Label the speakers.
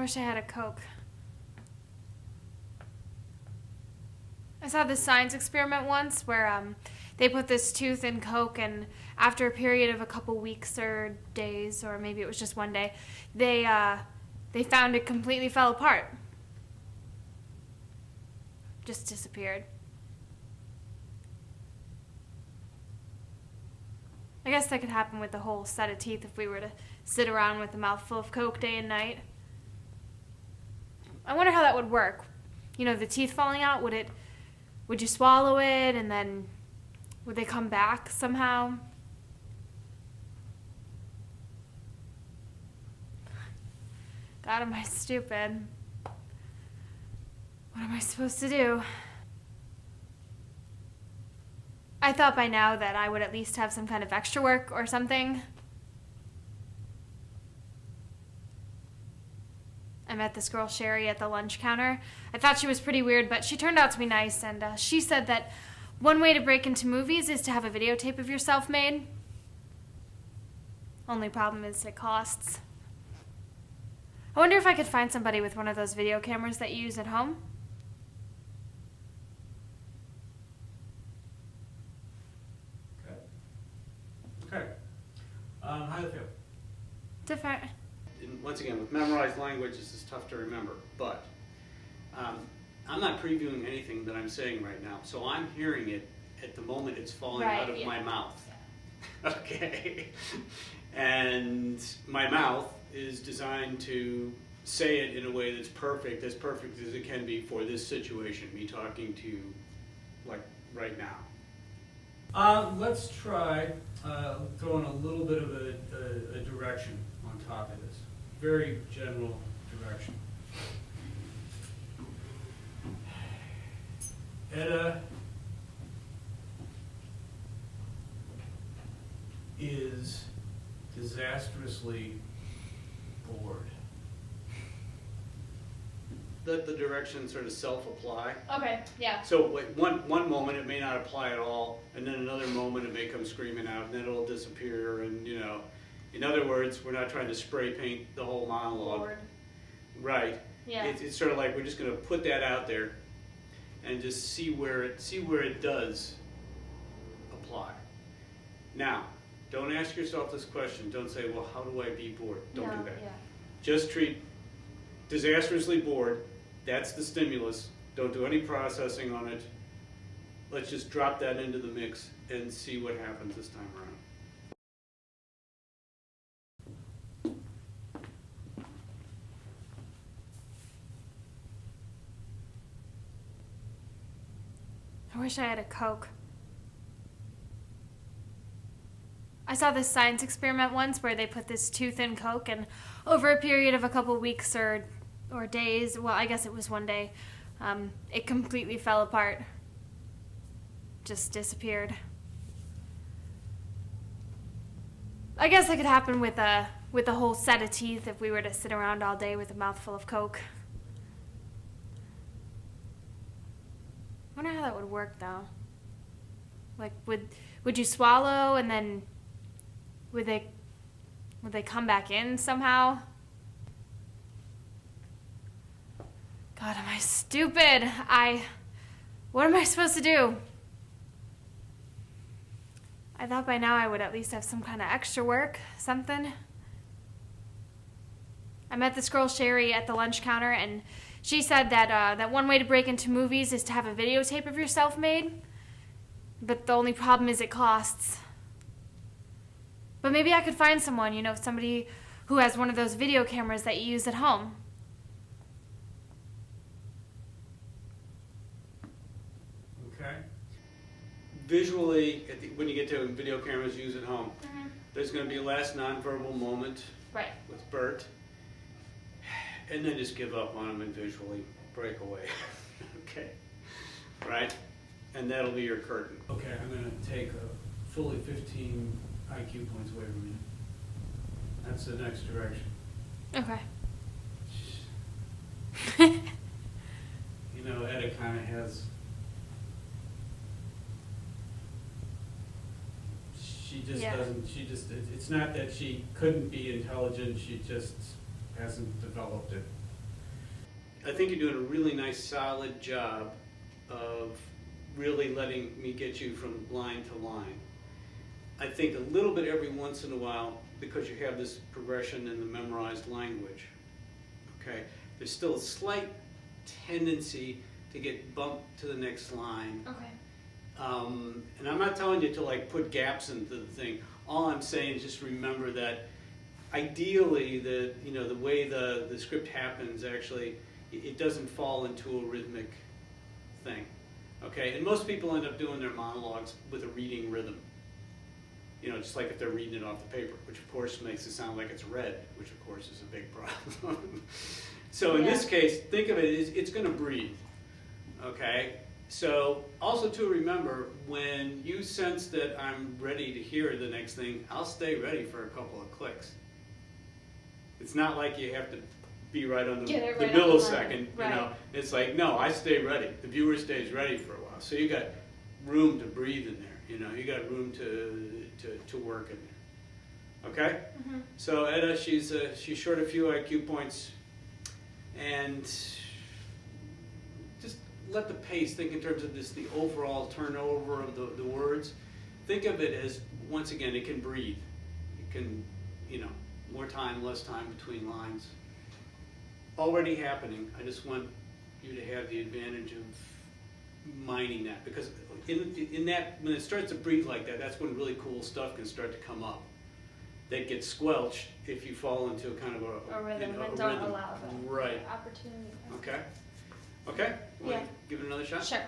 Speaker 1: wish I had a Coke. I saw this science experiment once where they put this tooth in Coke, and after a period of a couple weeks or days, or maybe it was just one day, they found it completely fell apart. Just disappeared. I guess that could happen with the whole set of teeth if we were to sit around with a mouthful of Coke day and night. I wonder how that would work. You know, the teeth falling out, would you swallow it and then would they come back somehow? God, am I stupid? What am I supposed to do? I thought by now that I would at least have some kind of extra work or something. I met this girl, Sherry, at the lunch counter. I thought she was pretty weird, but she turned out to be nice, and she said that one way to break into movies is to have a videotape of yourself made. Only problem is it costs. I wonder if I could find somebody with one of those video cameras that you use at home.
Speaker 2: Okay. How do you feel?
Speaker 1: Different.
Speaker 2: And once again, with memorized language, this is tough to remember, but I'm not previewing anything that I'm saying right now, so I'm hearing it at the moment it's falling out of my mouth. Okay. And my mouth is designed to say it in a way that's perfect as it can be for this situation, me talking to you like right now. Let's try throwing a little bit of a direction on top of this. Very general direction. Etta is disastrously bored. Let the direction sort of self-apply.
Speaker 1: Okay, yeah.
Speaker 2: So one moment it may not apply at all, and then another moment it may come screaming out, and then it'll disappear, and you know. In other words, we're not trying to spray paint the whole monologue.
Speaker 1: Bored.
Speaker 2: Right.
Speaker 1: Yeah.
Speaker 2: It's sort of like we're just going to put that out there and just see where it does apply. Now, don't ask yourself this question. Don't say, well, how do I be bored? Don't do that.
Speaker 1: Yeah.
Speaker 2: Just treat disastrously bored. That's the stimulus. Don't do any processing on it. Let's just drop that into the mix and see what happens this time around.
Speaker 1: I wish I had a Coke. I saw this science experiment once where they put this tooth in Coke, and over a period of a couple weeks or days, well, I guess it was one day, it completely fell apart. Just disappeared. I guess that could happen with a whole set of teeth if we were to sit around all day with a mouthful of Coke. I wonder how that would work, though. Like, would you swallow and then would they come back in somehow? God, am I stupid? What am I supposed to do? I thought by now I would at least have some kind of extra work, something. I met this girl, Sherry, at the lunch counter, and she said that one way to break into movies is to have a videotape of yourself made. But the only problem is it costs. But maybe I could find someone, you know, somebody who has one of those video cameras that you use at home.
Speaker 2: Okay. Visually, when you get to video cameras used at home, there's going to be a last nonverbal moment with Bert. And then just give up on them and visually break away. Okay. Right? And that'll be your curtain. Okay, I'm going to take a fully 15 IQ points away from you. That's the next direction.
Speaker 1: Okay.
Speaker 2: You know, Etta kind of has... She just doesn't... it's not that she couldn't be intelligent, she just hasn't developed it I think you're doing a really nice, solid job of really letting me get you from line to line. I think a little bit every once in a while, because you have this progression in the memorized language, okay, there's still a slight tendency to get bumped to the next line.
Speaker 1: Okay.
Speaker 2: And I'm not telling you to like put gaps into the thing. All I'm saying is just remember that ideally the way the script happens, actually it doesn't fall into a rhythmic thing. Okay, and most people end up doing their monologues with a reading rhythm. Just like if they're reading it off the paper, which of course makes it sound like it's read, which of course is a big problem. So in this case, think of it as it's going to breathe. Okay? So also to remember, when you sense that I'm ready to hear the next thing, I'll stay ready for a couple of clicks. It's not like you have to be right on the millisecond.
Speaker 1: Right.
Speaker 2: It's like, no, I stay ready. The viewer stays ready for a while. So you got room to breathe in there. You got room to work in there. Okay? Mm-hmm. So Edda, she's short a few IQ points, and just let the pace, think in terms of the overall turnover of the words. Think of it as, once again, it can breathe. It can, more time, less time between lines. Already happening. I just want you to have the advantage of mining that, because in that, when it starts to breathe like that, that's when really cool stuff can start to come up. That gets squelched if you fall into a kind of
Speaker 1: a rhythm and don't allow the opportunity.
Speaker 2: Okay? Okay? Want to give it another shot?
Speaker 1: Sure.